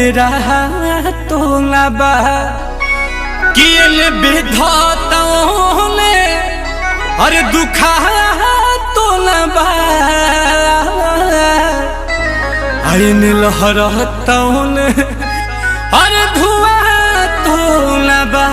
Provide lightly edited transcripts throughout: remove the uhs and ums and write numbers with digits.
मेरा तो ना बा किए विधाताओं ने अरे दुखा तो ना बा आइन लहरताओं ने अरे धुआं तो ना बा।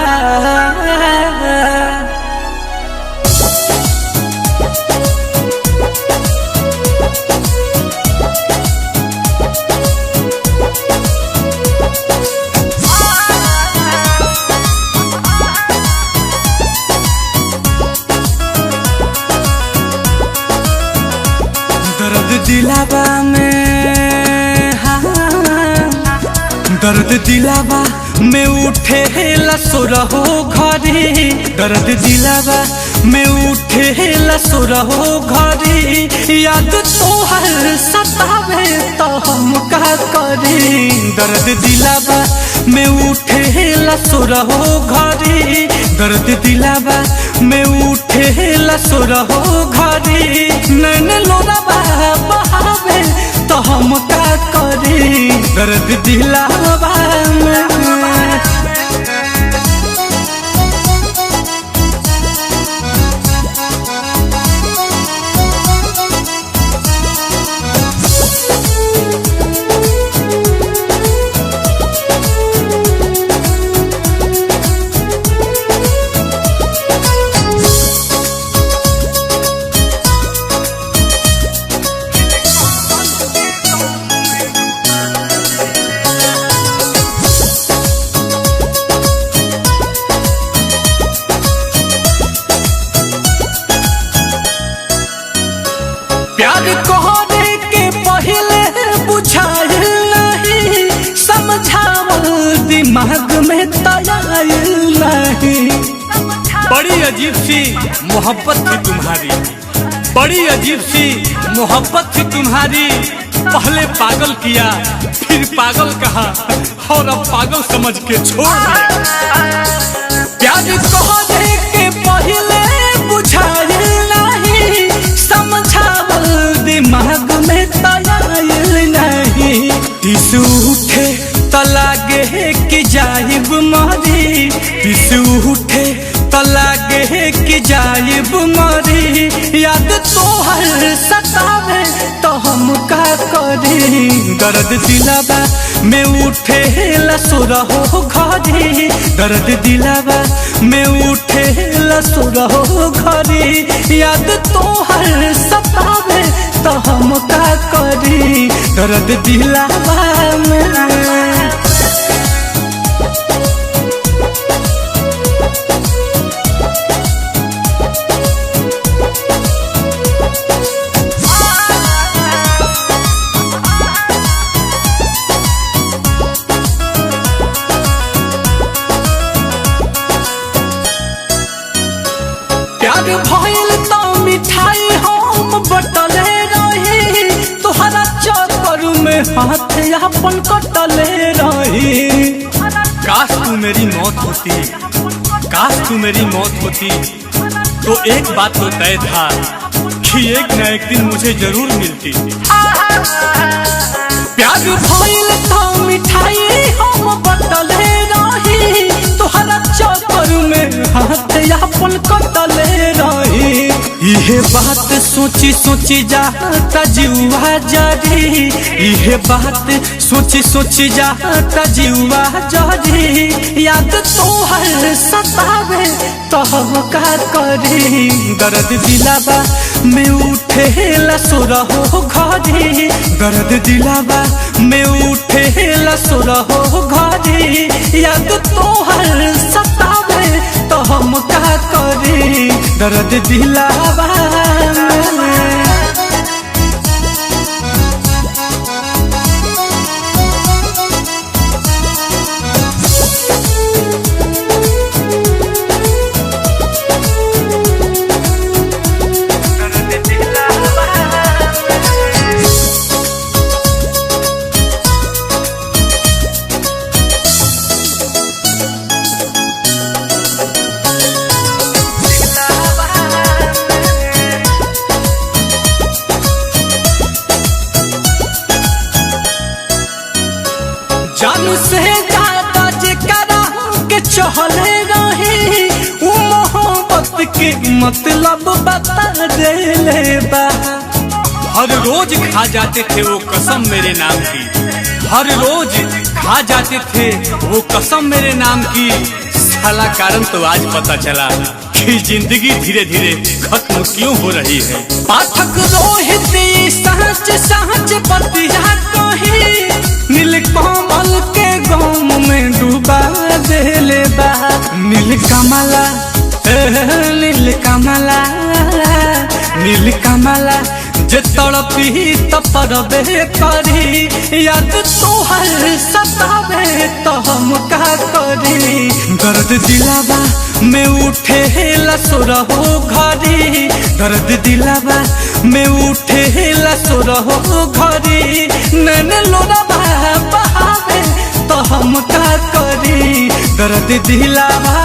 दर्द दिलावा में दर्द दिलावा में उठे लसुरहो घरी दर्द दिलावा में उठे लसुरहो घरी याद तोहर सतावे तो हम का करी। दर्द दिलावा में उठे लसुरहो घरी दर्द दिलावा में उठे लसुरहो घरी नैन लोरावा बहावे तो हम का करी। दर्द दिलावा में प्यार कहने के पहले बुझाइल नहीं समझावल दिमाग में तयाइल नहीं। बड़ी अजीब सी मोहब्बत थी तुम्हारी बड़ी अजीब सी मोहब्बत थी तुम्हारी पहले पागल किया फिर पागल कहा और अब पागल समझ के छोड़ दिया। प्यार कहने के पहले बुझाइल नहीं समझावल दिमाग में तयाइल नहीं। दिस उठे त लागे कि जाइब मरी दिस उठे त लागे कि जाइब मरी याद तोहर सतावे तो हम का करी। दर्द दिलावा में उठे लसुरहो घरी दर्द दिलावा में उठे लसुरहो घरी याद तोहर सतावे तो हम का करी। दर्द दिलावा में प्यार भइल तो मिठाई हम बटले रही तोहरा चक्कर में हाथ अपन कटले रही। काश तू मेरी मौत होती काश तू मेरी मौत होती तो एक बात तो तय था कि एक न एक दिन मुझे जरूर मिलती। प्यार भइल तो मिठाई हम बटले रही तोहरा चक्कर में हाथ अपन कटले रही। इहे बात सोची सोची जाता जीवा जरी इहे बात सोची सोची जाता जीवा जरी याद तोहर सतावे तो हम का करी। दर्द दिलावा में उठे लसुरहो घरी दर्द दिलावा में उठे लसुरहो घरी याद तोहर सतावे तो हम का करी। दर्द दिलावा में जान से ज्यादा जेकरा के चहले रही वो मोहब्बत के मतलब बता देले बा। हर रोज खा जाते थे वो कसम मेरे नाम की, हर रोज खा जाते थे वो कसम मेरे नाम की। साला कारण तो आज पता चला कि जिंदगी धीरे धीरे खत्म क्यों हो रही है। पाठक रोहित सहज सहज बतिया कही नीलकमल के गम में डूबा देले बा। नीलकमला नीलकमला नीलकमला जे तड़पी तपरबे करी याद तोहर सतावे तो हम का करी। दर्द दिलावा में उठे लसुरहो घरी, दर्द दिलावा में उठे लसुरहो घरी। नैन लोरावा बहावे तो हम का करी। दर्द दिलावा